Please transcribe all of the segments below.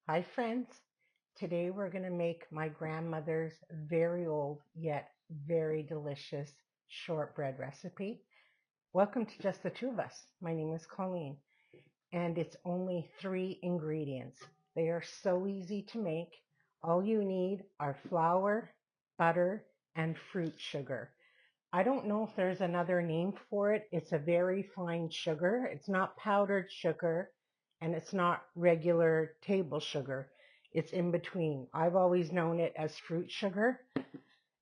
Hi friends, today we're going to make my grandmother's very old yet very delicious shortbread recipe. Welcome to just the two of us. My name is Colleen and it's only 3 ingredients. They are so easy to make. All you need are flour, butter, and fruit sugar. I don't know if there's another name for it. It's a very fine sugar. It's not powdered sugar and it's not regular table sugar. It's in between. I've always known it as fruit sugar.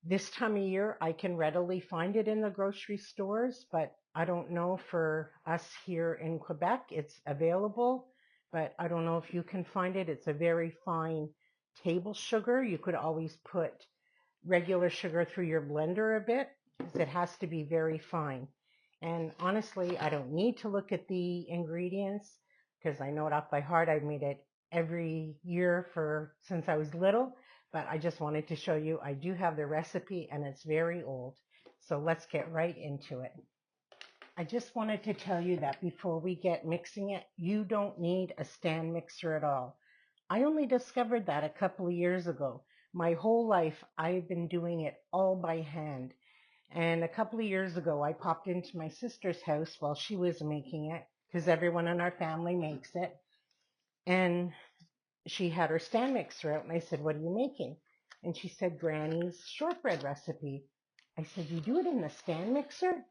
This time of year, I can readily find it in the grocery stores, but I don't know for us here in Quebec, it's available, but I don't know if you can find it. It's a very fine table sugar. You could always put regular sugar through your blender a bit because it has to be very fine. And honestly, I don't need to look at the ingredients because I know it off by heart. I've made it every year for since I was little, but I just wanted to show you I do have the recipe and it's very old. So let's get right into it. I just wanted to tell you that before we get mixing it, you don't need a stand mixer at all. I only discovered that a couple of years ago. My whole life, I've been doing it all by hand. And a couple of years ago, I popped into my sister's house while she was making it, because everyone in our family makes it. And she had her stand mixer out, and I said, "What are you making?" And she said, "Granny's shortbread recipe." I said, "You do it in the stand mixer?"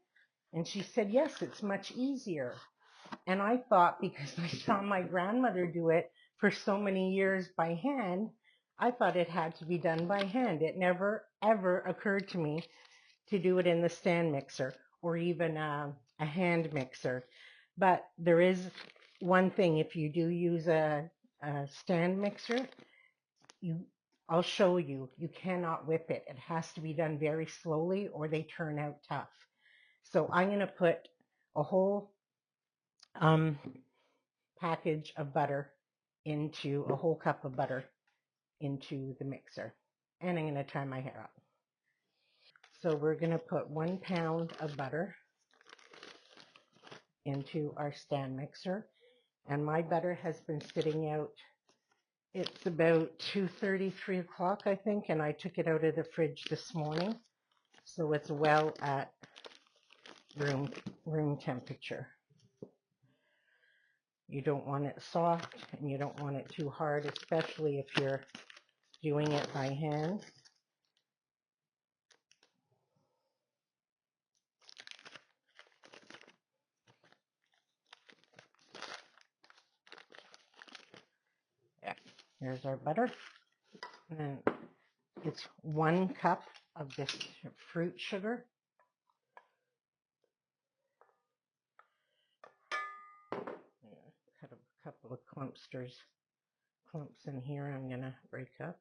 And she said, "Yes, it's much easier." And I thought because I saw my grandmother do it for so many years by hand, I thought it had to be done by hand. It never, ever occurred to me to do it in the stand mixer or even a hand mixer. But there is one thing, if you do use a stand mixer, you I'll show you. You cannot whip it. It has to be done very slowly or they turn out tough. So I'm going to put a whole um, package of butter into a whole cup of butter into the mixer. And I'm going to try my hair up. So we're going to put 1 pound of butter into our stand mixer. And my butter has been sitting out. It's about 2:30, 3 o'clock, I think, and I took it out of the fridge this morning. So it's well at room temperature. You don't want it soft and you don't want it too hard, especially if you're doing it by hand. Yeah, here's our butter. And it's 1 cup of this fruit sugar. Cut a couple of clumps in here I'm going to break up.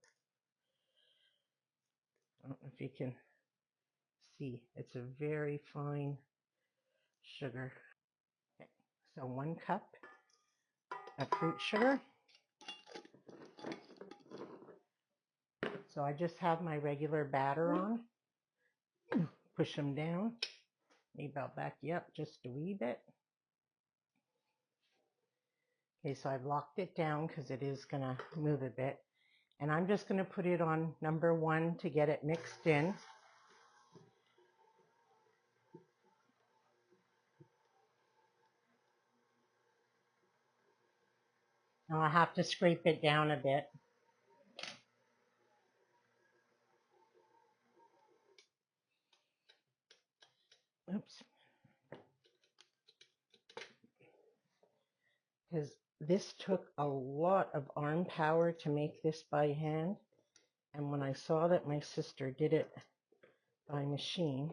I don't know if you can see. It's a very fine sugar. Okay, so 1 cup of fruit sugar. So I just have my regular batter on. Push them down. Maybe I'll back you up just a wee bit. Okay, so I've locked it down because it is going to move a bit. And I'm just going to put it on number 1 to get it mixed in. Now I have to scrape it down a bit. Oops. Because this took a lot of arm power to make this by hand. And when I saw that my sister did it by machine,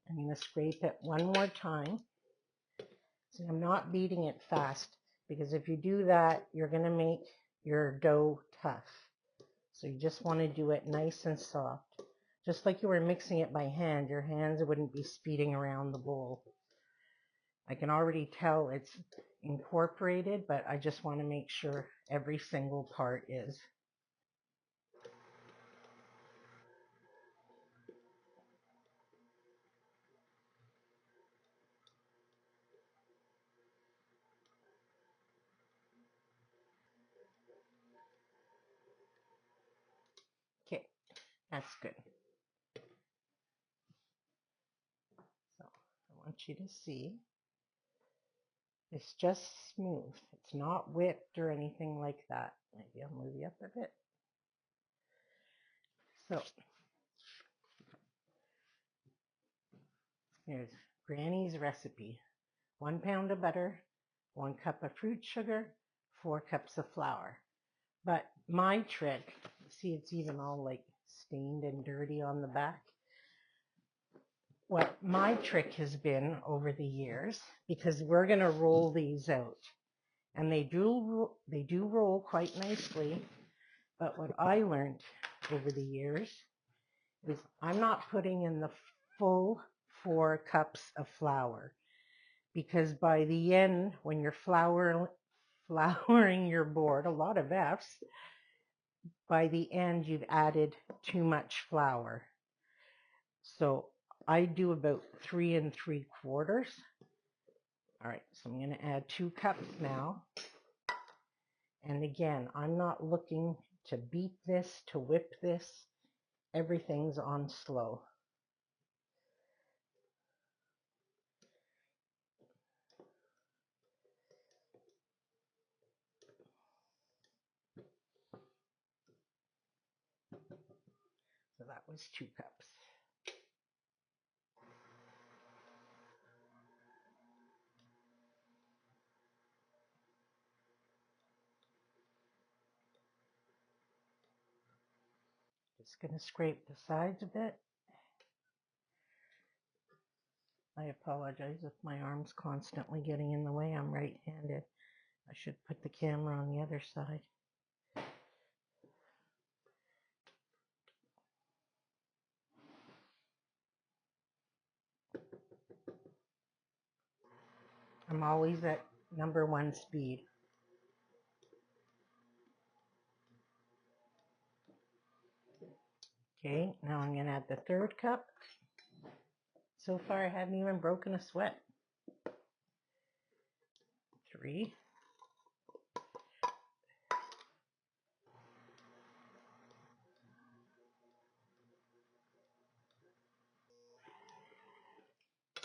I'm going to scrape it one more time. See, I'm not beating it fast because if you do that, you're going to make your dough tough. So you just want to do it nice and soft. Just like you were mixing it by hand, your hands wouldn't be speeding around the bowl. I can already tell it's incorporated, but I just want to make sure every single part is. Okay, that's good. So I want you to see it's just smooth. It's not whipped or anything like that. Maybe I'll move you up a bit. So here's Granny's recipe. 1 pound of butter, 1 cup of fruit sugar, 4 cups of flour. But my trick, see it's even all like stained and dirty on the back. What my trick has been over the years, because we're going to roll these out, and they do roll quite nicely, but what I learned over the years is I'm not putting in the full 4 cups of flour, because by the end, when you're flouring your board, a lot of F's, by the end you've added too much flour. So I do about 3 3/4. All right, so I'm going to add 2 cups now. And again, I'm not looking to beat this, to whip this. Everything's on slow. So that was 2 cups. Just going to scrape the sides a bit. I apologize if my arm's constantly getting in the way. I'm right-handed. I should put the camera on the other side. I'm always at #1 speed. Okay, now I'm going to add the 3rd cup. So far I haven't even broken a sweat. 3.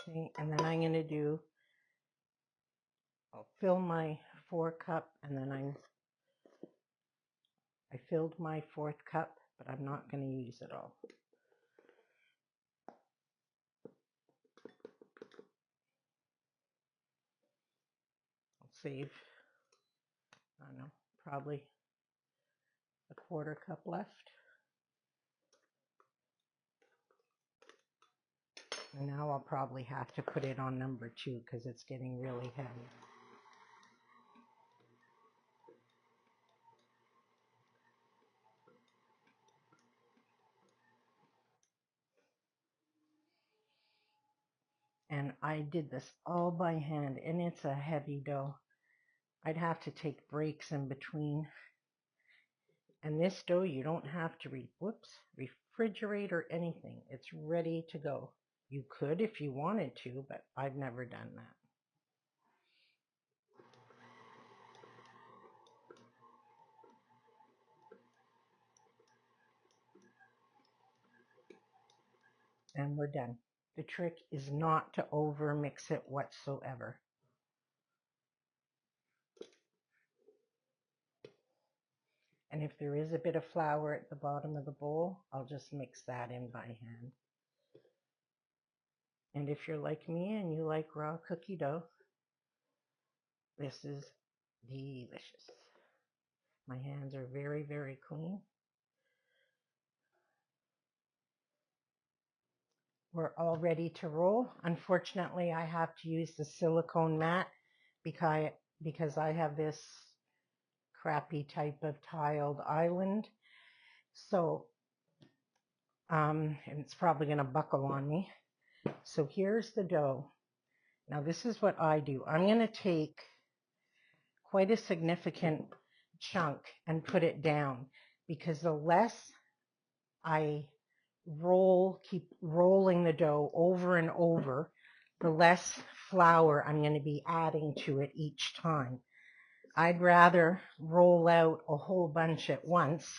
Okay, and then I'm going to do, I'll fill my 4 cup, and then I filled my 4th cup, but I'm not going to use it all. I'll save, I don't know, probably a 1/4 cup left. And now I'll probably have to put it on #2 because it's getting really heavy. And I did this all by hand, and it's a heavy dough. I'd have to take breaks in between. And this dough, you don't have to refrigerate or anything. It's ready to go. You could if you wanted to, but I've never done that. And we're done. The trick is not to over mix it whatsoever. And if there is a bit of flour at the bottom of the bowl, I'll just mix that in by hand. And if you're like me and you like raw cookie dough, this is delicious. My hands are very, very clean. We're all ready to roll. Unfortunately, I have to use the silicone mat because I have this crappy type of tiled island. So and it's probably going to buckle on me. So here's the dough. Now this is what I do. I'm going to take quite a significant chunk and put it down, because the less I keep rolling the dough over and over, the less flour I'm going to be adding to it each time. I'd rather roll out a whole bunch at once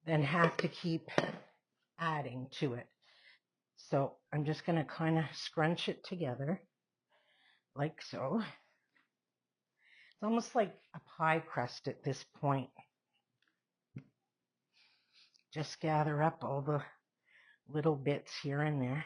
than have to keep adding to it. So I'm just going to kind of scrunch it together like so. It's almost like a pie crust at this point. Just gather up all the little bits here and there.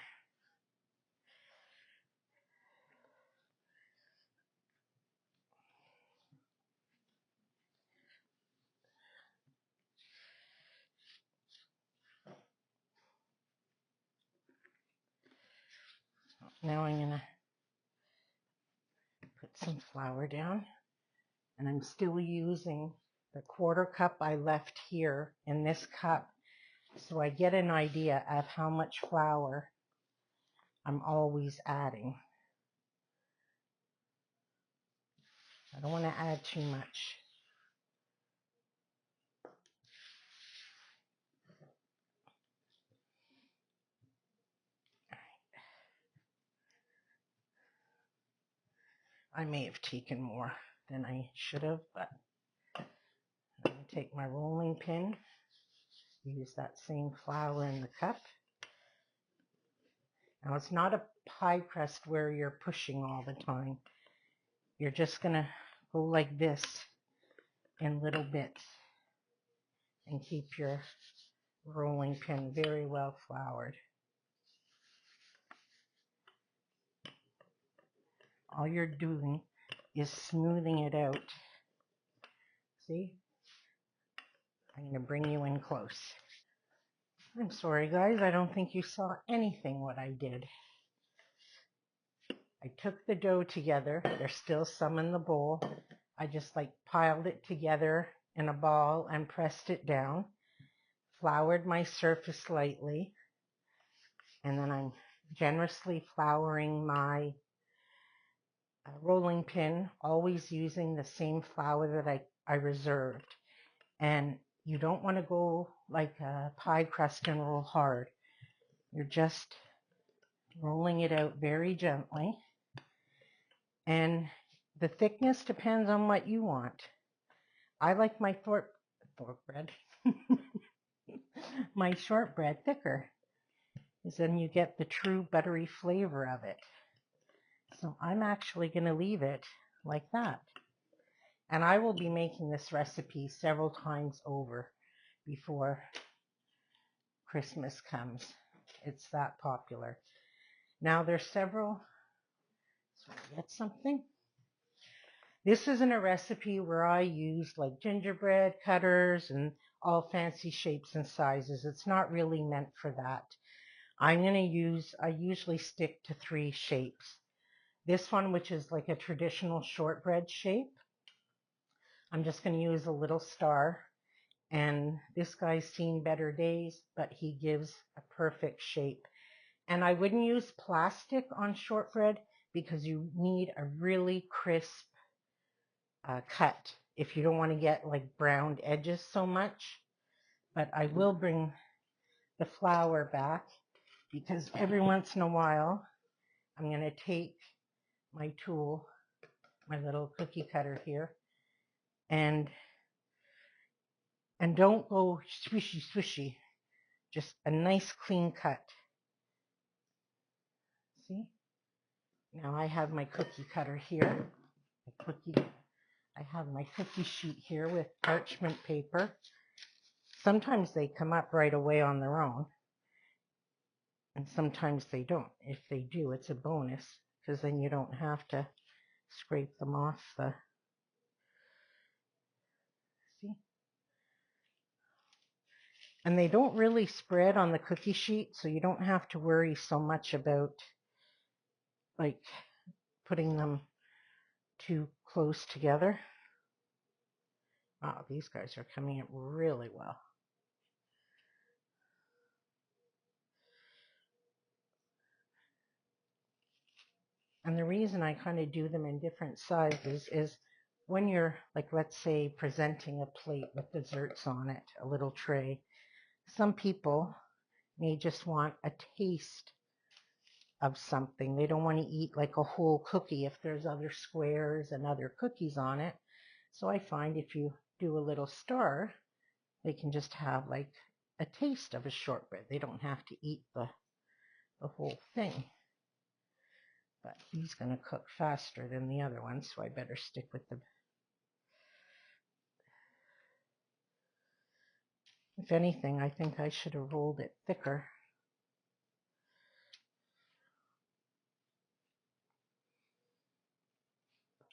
Now I'm going to put some flour down, and I'm still using the 1/4 cup I left here in this cup, so I get an idea of how much flour I'm always adding. I don't want to add too much. I may have taken more than I should have, but I'm going to take my rolling pin, use that same flour in the cup. Now it's not a pie crust where you're pushing all the time. You're just going to go like this in little bits and keep your rolling pin very well floured. All you're doing is smoothing it out. See? I'm going to bring you in close. I'm sorry, guys. I don't think you saw anything what I did. I took the dough together. There's still some in the bowl. I just piled it together in a ball and pressed it down. Floured my surface lightly. And then I'm generously flouring my rolling pin, always using the same flour that I reserved. And you don't want to go like a pie crust and roll hard. You're just rolling it out very gently. And the thickness depends on what you want. I like my my shortbread thicker, because then you get the true buttery flavor of it. So I'm actually going to leave it like that. And I will be making this recipe several times over before Christmas comes. It's that popular. Now there's several. So get something. This isn't a recipe where I use like gingerbread cutters and all fancy shapes and sizes. It's not really meant for that. I usually stick to 3 shapes. This one, which is like a traditional shortbread shape, I'm just going to use a little star. And this guy's seen better days, but he gives a perfect shape. And I wouldn't use plastic on shortbread because you need a really crisp cut if you don't want to get like browned edges so much. But I will bring the flour back because every once in a while I'm going to take my tool, my little cookie cutter here, and don't go swishy swishy, just a nice clean cut. See? Now I have my cookie cutter here. I have my cookie sheet here with parchment paper. Sometimes they come up right away on their own, and sometimes they don't. If they do, it's a bonus, because then you don't have to scrape them off the... See? And they don't really spread on the cookie sheet, so you don't have to worry so much about like putting them too close together. Wow, these guys are coming up really well. And the reason I kind of do them in different sizes is when you're, like, let's say, presenting a plate with desserts on it, a little tray, some people may just want a taste of something. They don't want to eat like a whole cookie if there's other squares and other cookies on it. So I find if you do a little star, they can just have like a taste of a shortbread. They don't have to eat the whole thing. But he's going to cook faster than the other one, so I better stick with the... If anything, I think I should have rolled it thicker.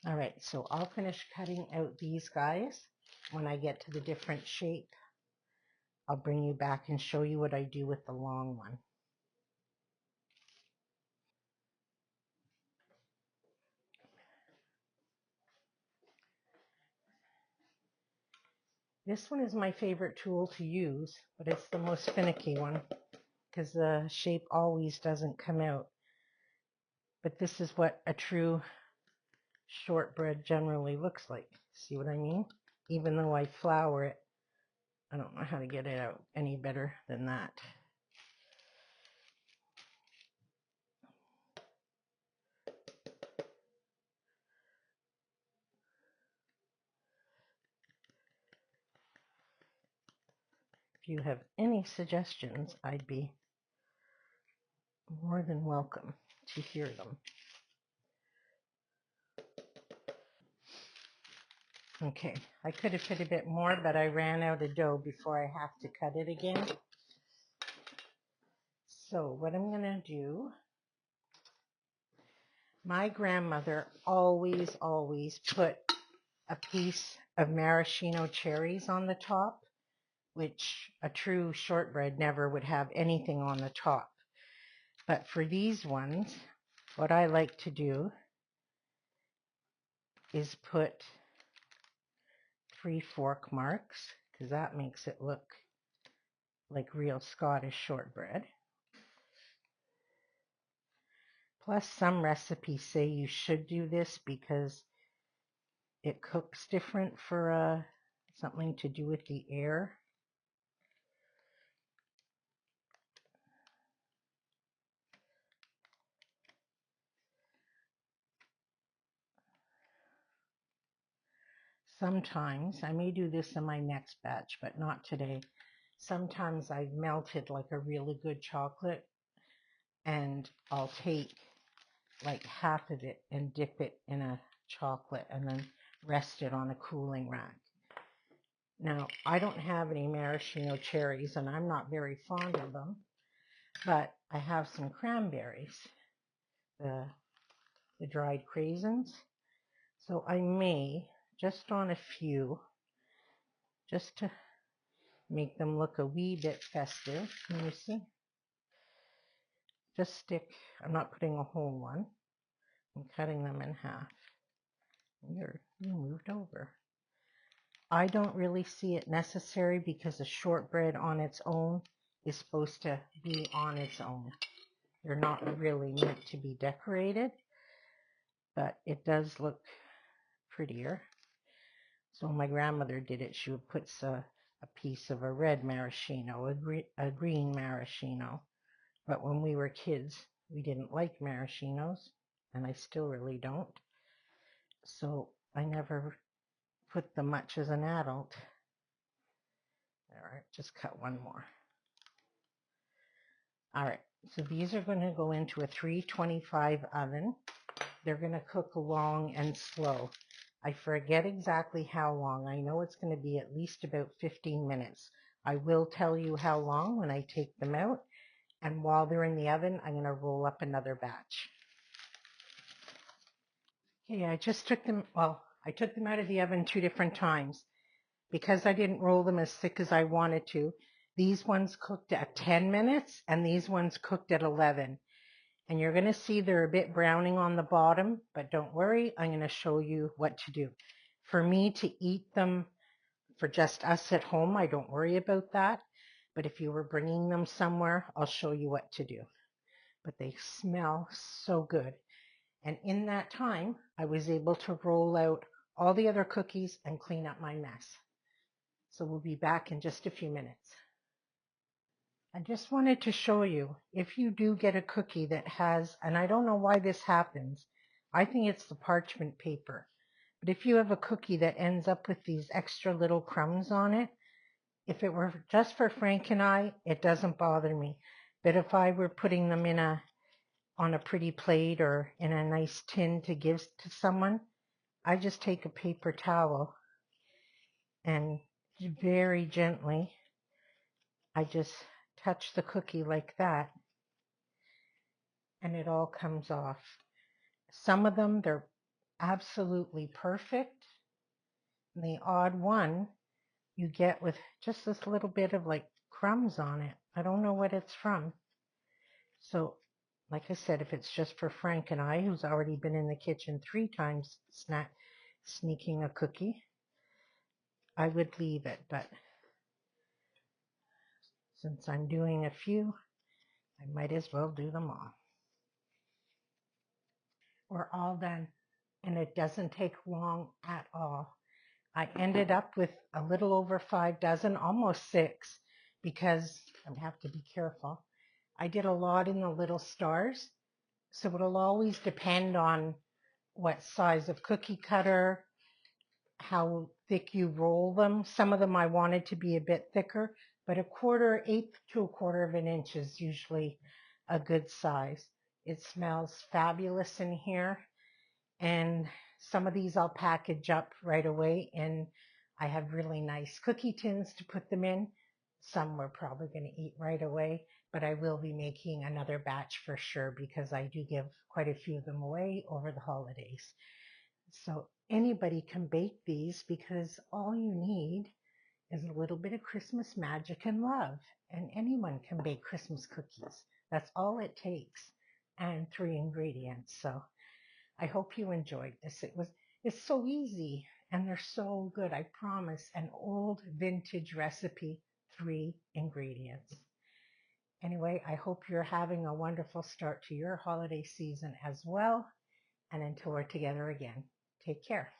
All right, so I'll finish cutting out these guys. When I get to the different shape, I'll bring you back and show you what I do with the long one. This one is my favorite tool to use, but it's the most finicky one because the shape always doesn't come out. But this is what a true shortbread generally looks like. See what I mean? Even though I flour it, I don't know how to get it out any better than that. If you have any suggestions, I'd be more than welcome to hear them. Okay, I could have put a bit more, but I ran out of dough before I have to cut it again. So what I'm going to do, my grandmother always put a piece of maraschino cherries on the top, which a true shortbread never would have anything on the top. But for these ones, what I like to do is put 3 fork marks, because that makes it look like real Scottish shortbread. Plus, some recipes say you should do this because it cooks different for something to do with the air. Sometimes, I may do this in my next batch, but not today. Sometimes I've melted like a really good chocolate and I'll take like half of it and dip it in a chocolate and then rest it on a cooling rack. Now, I don't have any maraschino cherries and I'm not very fond of them, but I have some cranberries, the dried craisins. So I may, just on a few, just to make them look a wee bit festive. Can you see? Just stick, I'm not putting a whole one. I'm cutting them in half. You moved over. I don't really see it necessary because a shortbread on its own is supposed to be on its own. They're not really meant to be decorated, but it does look prettier. So my grandmother did it. She would put a piece of a red maraschino, a green maraschino. But when we were kids, we didn't like maraschinos, and I still really don't. So I never put them much as an adult. All right, just cut one more. All right, so these are going to go into a 325 oven. They're going to cook long and slow. I forget exactly how long. I know it's going to be at least about 15 minutes. I will tell you how long when I take them out. And while they're in the oven, I'm going to roll up another batch. Okay, I just took them, well, I took them out of the oven 2 different times. Because I didn't roll them as thick as I wanted to, these ones cooked at 10 minutes and these ones cooked at 11. And you're going to see they're a bit browning on the bottom, but don't worry, I'm going to show you what to do. For me to eat them for just us at home, I don't worry about that. But if you were bringing them somewhere, I'll show you what to do. But they smell so good. And in that time, I was able to roll out all the other cookies and clean up my mess. So we'll be back in just a few minutes. I just wanted to show you, if you do get a cookie that has, and I don't know why this happens, I think it's the parchment paper, but if you have a cookie that ends up with these extra little crumbs on it, if it were just for Frank and I, it doesn't bother me. But if I were putting them on a pretty plate or in a nice tin to give to someone, I just take a paper towel and very gently, I just touch the cookie like that, and it all comes off. Some of them, they're absolutely perfect. And the odd one you get with just this little bit of like crumbs on it. I don't know what it's from. So, like I said, if it's just for Frank and I, who's already been in the kitchen 3 times sneaking a cookie, I would leave it. But since I'm doing a few, I might as well do them all. We're all done, and it doesn't take long at all. I ended up with a little over 5 dozen, almost 6, because I have to be careful. I did a lot in the little stars, so it'll always depend on what size of cookie cutter, how thick you roll them. Some of them I wanted to be a bit thicker, but 1/4 to 1/4 of an inch is usually a good size. It smells fabulous in here, and some of these I'll package up right away, and I have really nice cookie tins to put them in. Some we're probably going to eat right away, but I will be making another batch for sure because I do give quite a few of them away over the holidays. So anybody can bake these because all you need is a little bit of Christmas magic and love, and anyone can bake Christmas cookies. That's all it takes, and 3 ingredients. So I hope you enjoyed this. It's so easy and they're so good. I promise, an old vintage recipe, 3 ingredients. Anyway, I hope you're having a wonderful start to your holiday season as well. And until we're together again, take care.